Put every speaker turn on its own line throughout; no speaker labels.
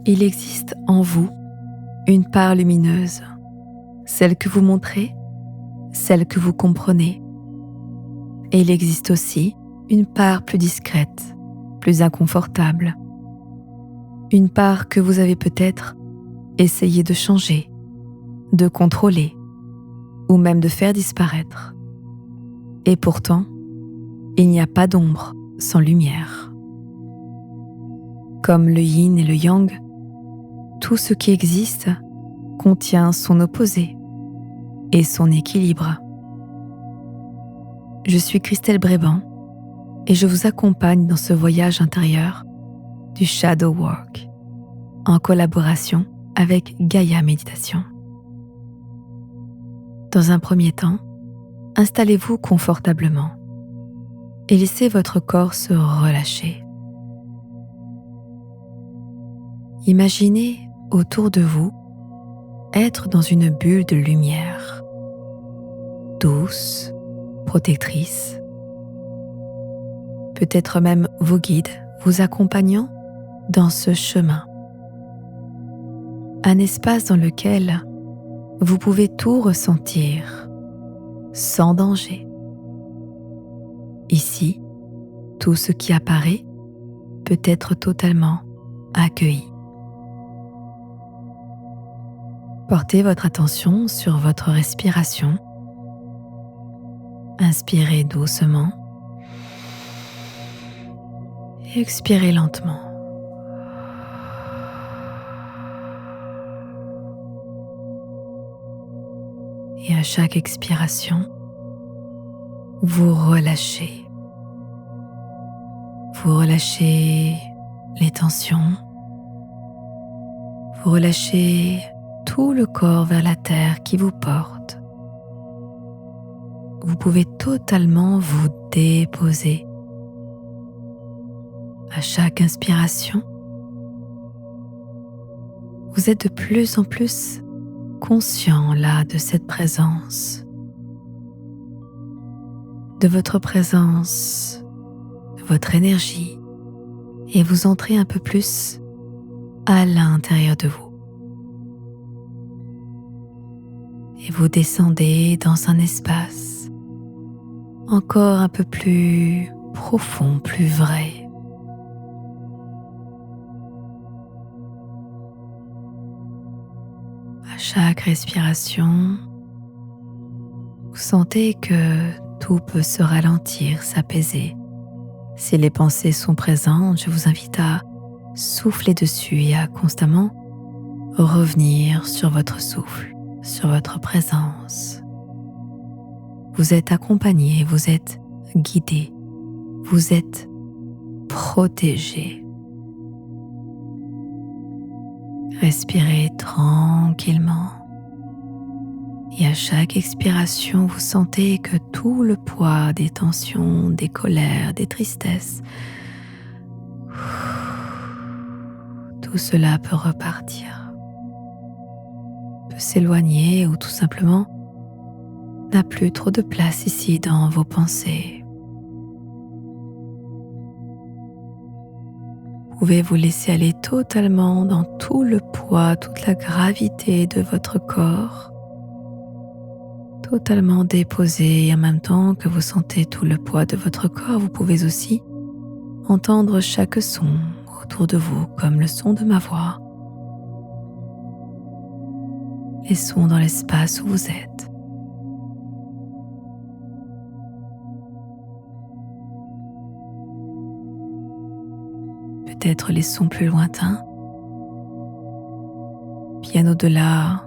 Il existe en vous une part lumineuse, celle que vous montrez, celle que vous comprenez. Et il existe aussi une part plus discrète, plus inconfortable. Une part que vous avez peut-être essayé de changer, de contrôler ou même de faire disparaître. Et pourtant, il n'y a pas d'ombre sans lumière. Comme le yin et le yang, tout ce qui existe contient son opposé et son équilibre. Je suis Christelle Bréban et je vous accompagne dans ce voyage intérieur du Shadow Work en collaboration avec Gaïa Méditation. Dans un premier temps, installez-vous confortablement et laissez votre corps se relâcher. Imaginez autour de vous être dans une bulle de lumière, douce, protectrice, peut-être même vos guides vous accompagnant dans ce chemin. Un espace dans lequel vous pouvez tout ressentir sans danger. Ici, tout ce qui apparaît peut être totalement accueilli. Portez votre attention sur votre respiration. Inspirez doucement et expirez lentement. Et à chaque expiration, vous relâchez. Vous relâchez les tensions. Vous relâchez tout le corps vers la terre qui vous porte. Vous pouvez totalement vous déposer. À chaque inspiration, vous êtes de plus en plus conscient là de cette présence, de votre présence, de votre énergie, et vous entrez un peu plus à l'intérieur de vous. Et vous descendez dans un espace encore un peu plus profond, plus vrai. À chaque respiration, vous sentez que tout peut se ralentir, s'apaiser. Si les pensées sont présentes, je vous invite à souffler dessus et à constamment revenir sur votre souffle, sur votre présence. Vous êtes accompagné, vous êtes guidé, vous êtes protégé. Respirez tranquillement et à chaque expiration, vous sentez que tout le poids des tensions, des colères, des tristesses, tout cela peut repartir, peut s'éloigner ou tout simplement n'a plus trop de place ici dans vos pensées. Vous pouvez vous laisser aller totalement dans tout le poids, toute la gravité de votre corps, totalement déposé, et en même temps que vous sentez tout le poids de votre corps, vous pouvez aussi entendre chaque son autour de vous, comme le son de ma voix, les sons dans l'espace où vous êtes. Peut-être les sons plus lointains, bien au-delà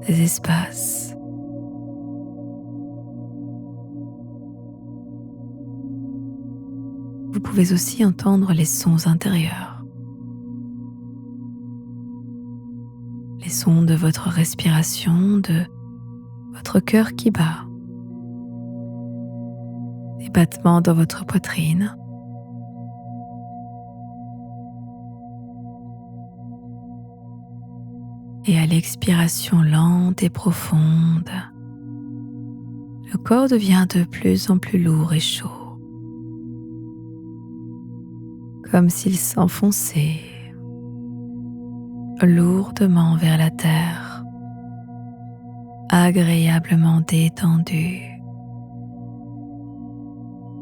des espaces. Vous pouvez aussi entendre les sons intérieurs, les sons de votre respiration, de votre cœur qui bat, des battements dans votre poitrine. Et à l'expiration lente et profonde, le corps devient de plus en plus lourd et chaud, comme s'il s'enfonçait. lourdement vers la terre, agréablement détendu.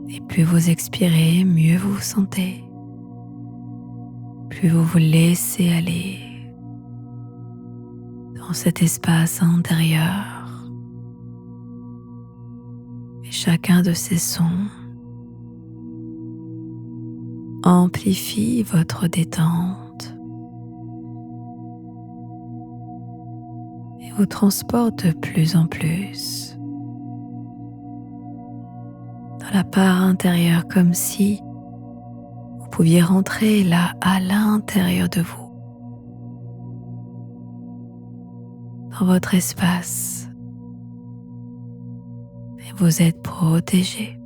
Et plus vous expirez, mieux vous vous sentez. Plus vous vous laissez aller dans cet espace intérieur. Et chacun de ces sons amplifie votre détente et vous transporte de plus en plus dans la part intérieure, comme si vous pouviez rentrer là à l'intérieur de vous, dans votre espace, et vous êtes protégé,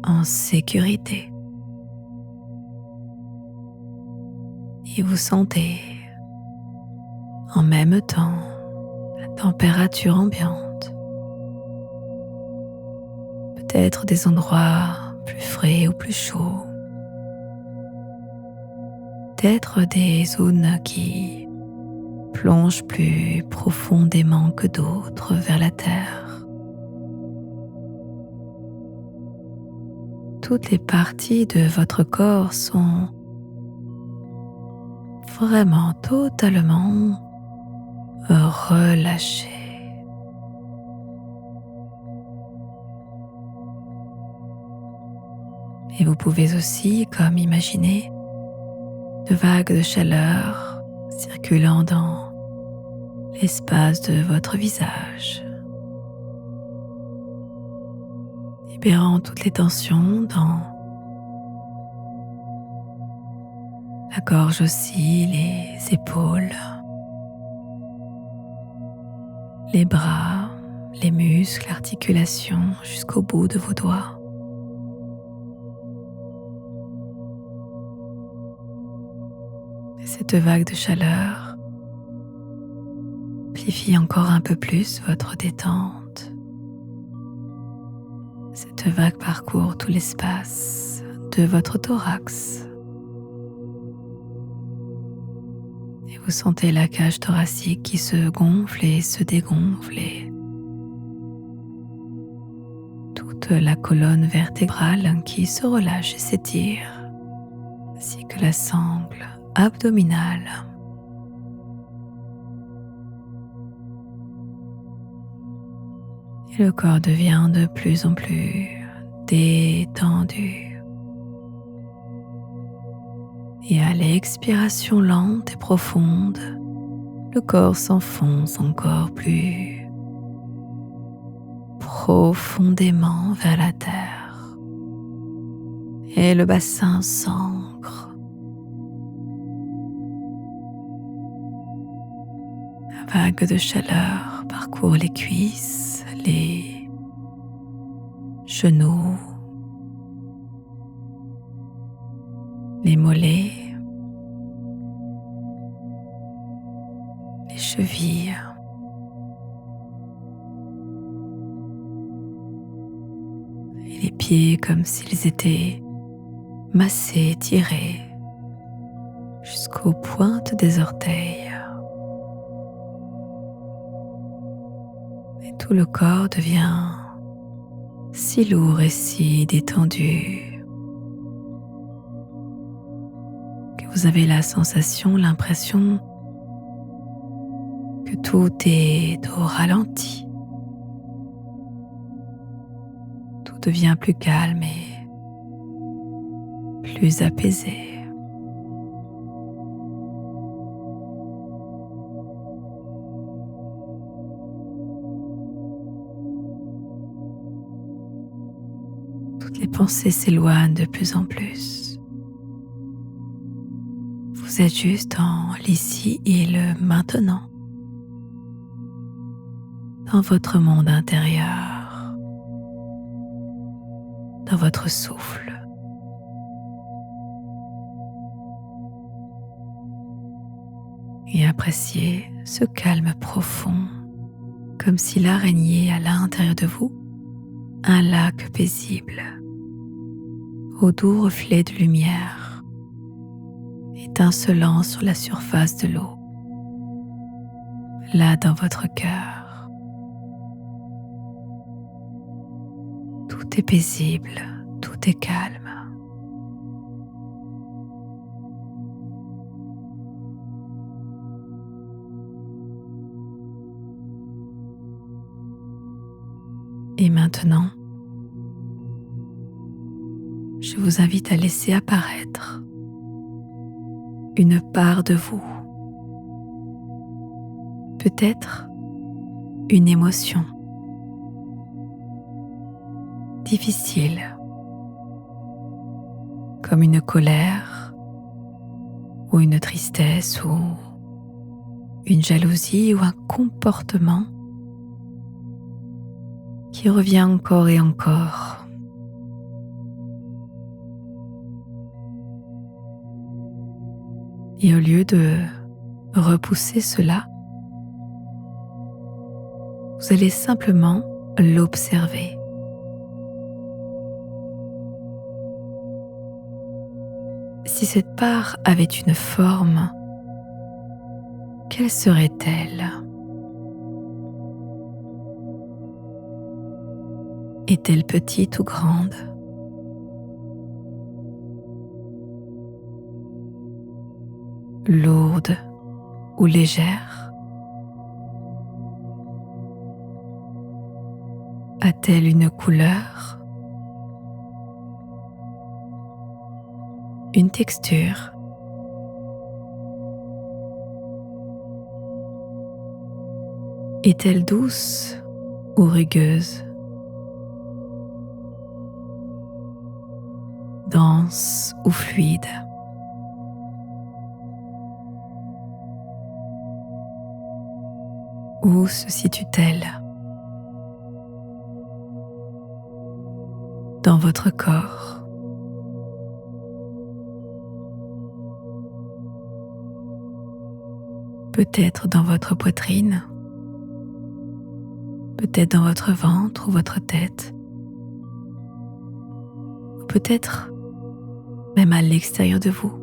en sécurité, et vous sentez en même temps la température ambiante, peut-être des endroits plus frais ou plus chauds, peut-être des zones qui plongent plus profondément que d'autres vers la terre. Toutes les parties de votre corps sont vraiment totalement relâchées. Et vous pouvez aussi, comme imaginer, de vagues de chaleur circulant dans l'espace de votre visage, libérant toutes les tensions dans la gorge aussi, les épaules, les bras, les muscles, l'articulation jusqu'au bout de vos doigts. Et cette vague de chaleur amplifie encore un peu plus votre détente. Cette vague parcourt tout l'espace de votre thorax. Et vous sentez la cage thoracique qui se gonfle et se dégonfle. Et toute la colonne vertébrale qui se relâche et s'étire, ainsi que la sangle abdominale. Et le corps devient de plus en plus détendu. Et à l'expiration lente et profonde, le corps s'enfonce encore plus profondément vers la terre. Et le bassin s'ancre. La vague de chaleur parcourt les cuisses, les genoux, les mollets, les chevilles, et les pieds comme s'ils étaient massés, tirés jusqu'aux pointes des orteils. Et tout le corps devient si lourd et si détendu que vous avez la sensation, l'impression que tout est au ralenti. Tout devient plus calme et plus apaisé. Toutes les pensées s'éloignent de plus en plus. Vous êtes juste dans l'ici et le maintenant, dans votre monde intérieur, dans votre souffle. Et appréciez ce calme profond, comme s'il a régné à l'intérieur de vous un lac paisible, aux doux reflets de lumière et étincelant sur la surface de l'eau, là dans votre cœur. Tout est paisible, tout est calme. Et maintenant, je vous invite à laisser apparaître une part de vous, peut-être une émotion difficile, comme une colère ou une tristesse ou une jalousie ou un comportement qui revient encore et encore. Et au lieu de repousser cela, vous allez simplement l'observer. Si cette part avait une forme, quelle serait-elle ? Est-elle petite ou grande ? Lourde ou légère ? A-t-elle une couleur ? Une texture ? Est-elle douce ou rugueuse ? Dense ou fluide ? Où se situe-t-elle ? Dans votre corps ? Peut-être dans votre poitrine ? Peut-être dans votre ventre ou votre tête ? Ou peut-être même à l'extérieur de vous.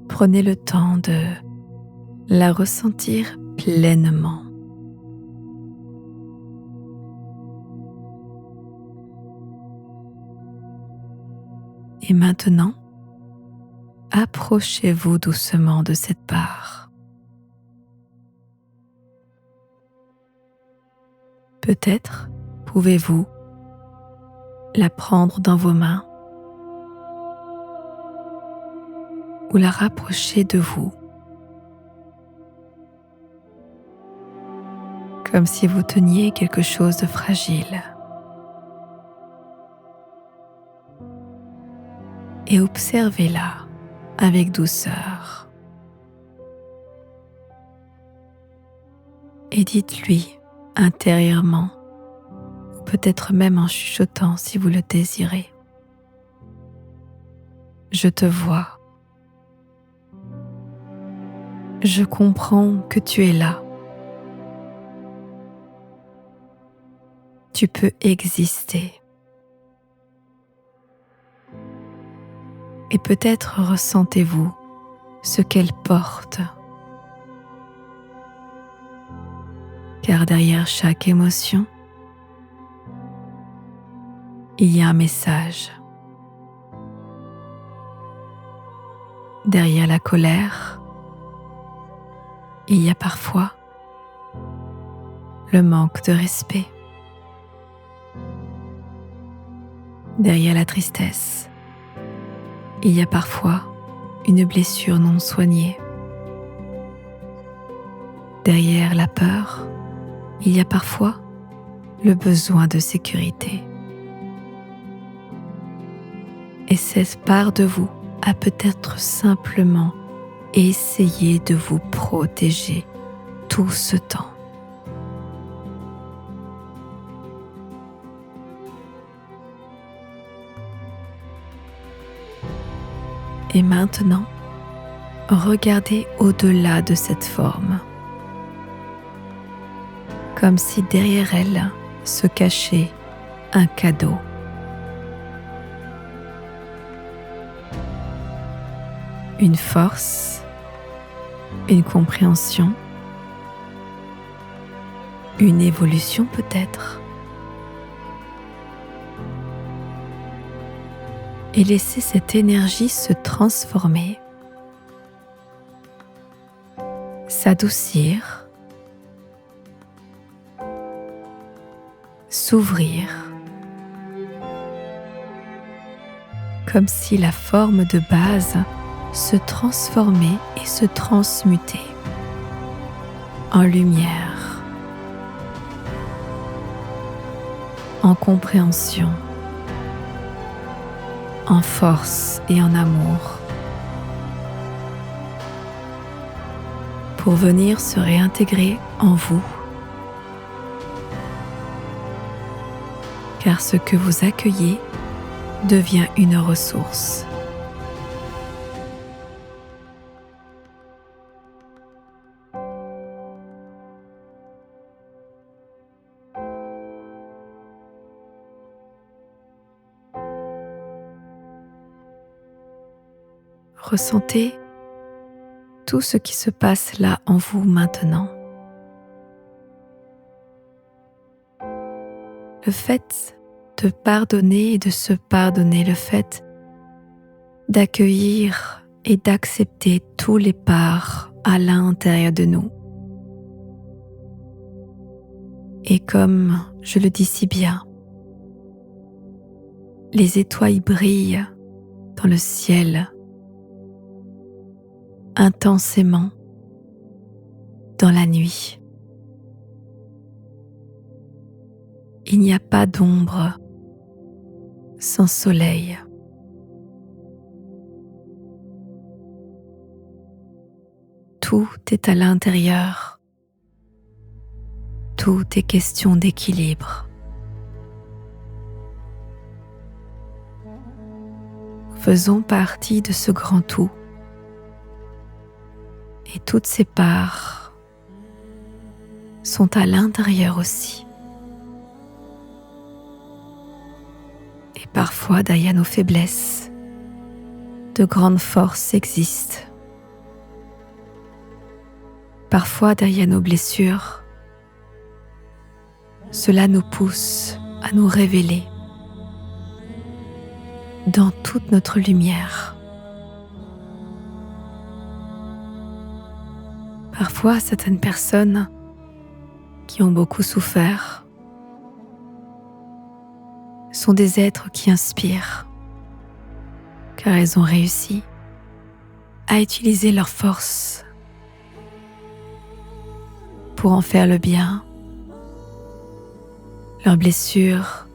Prenez le temps de la ressentir pleinement. Et maintenant, approchez-vous doucement de cette part. Peut-être pouvez-vous la prendre dans vos mains ou la rapprocher de vous, comme si vous teniez quelque chose de fragile. Et observez-la avec douceur. Et dites-lui intérieurement, ou peut-être même en chuchotant si vous le désirez: je te vois. Je comprends que tu es là. Tu peux exister. Et peut-être ressentez-vous ce qu'elle porte. Car derrière chaque émotion, il y a un message. Derrière la colère, il y a parfois le manque de respect. Derrière la tristesse, il y a parfois une blessure non soignée. Derrière la peur, il y a parfois le besoin de sécurité. Et cette part de vous a peut-être simplement essayé de vous protéger tout ce temps. Et maintenant, regardez au-delà de cette forme, comme si derrière elle se cachait un cadeau. une force, une compréhension, une évolution peut-être. Et laissez cette énergie se transformer, s'adoucir, s'ouvrir, comme si la forme de base se transformait et se transmutait en lumière, en compréhension, en force et en amour, pour venir se réintégrer en vous, car ce que vous accueillez devient une ressource. Ressentez tout ce qui se passe là en vous maintenant. Le fait de pardonner et de se pardonner, le fait d'accueillir et d'accepter tous les parts à l'intérieur de nous. Et comme je le dis si bien, les étoiles brillent dans le ciel intensément dans la nuit. Il n'y a pas d'ombre sans soleil. Tout est à l'intérieur. Tout est question d'équilibre. Faisons partie de ce grand tout. Et toutes ces parts sont à l'intérieur aussi. Et parfois, derrière nos faiblesses, de grandes forces existent. Parfois, derrière nos blessures, cela nous pousse à nous révéler dans toute notre lumière. Parfois, certaines personnes qui ont beaucoup souffert sont des êtres qui inspirent, car elles ont réussi à utiliser leur force pour en faire le bien, leurs blessures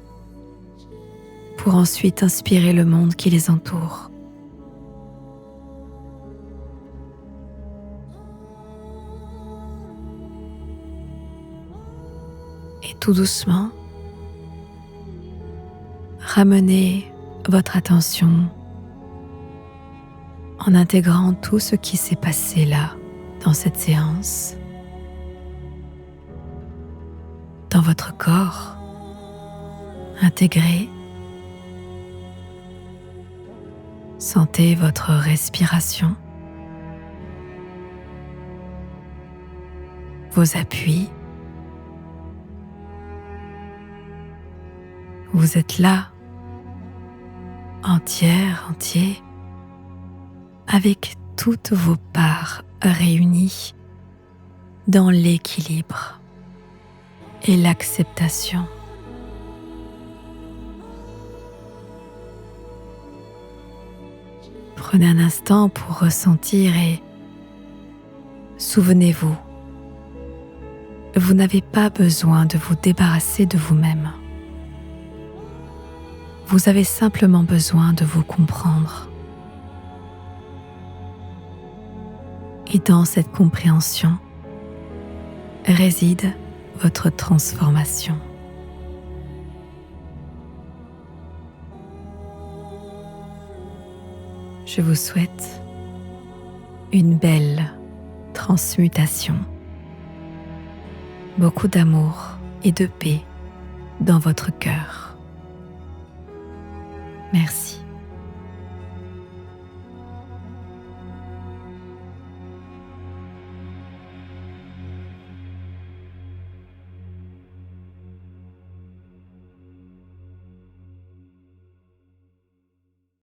pour ensuite inspirer le monde qui les entoure. Et tout doucement, ramenez votre attention en intégrant tout ce qui s'est passé là, dans cette séance, dans votre corps, intégré. Sentez votre respiration, vos appuis. Vous êtes là, entière, entier, avec toutes vos parts réunies dans l'équilibre et l'acceptation. Prenez un instant pour ressentir et souvenez-vous, vous n'avez pas besoin de vous débarrasser de vous-même. Vous avez simplement besoin de vous comprendre. Et dans cette compréhension réside votre transformation. Je vous souhaite une belle transmutation, beaucoup d'amour et de paix dans votre cœur. Merci.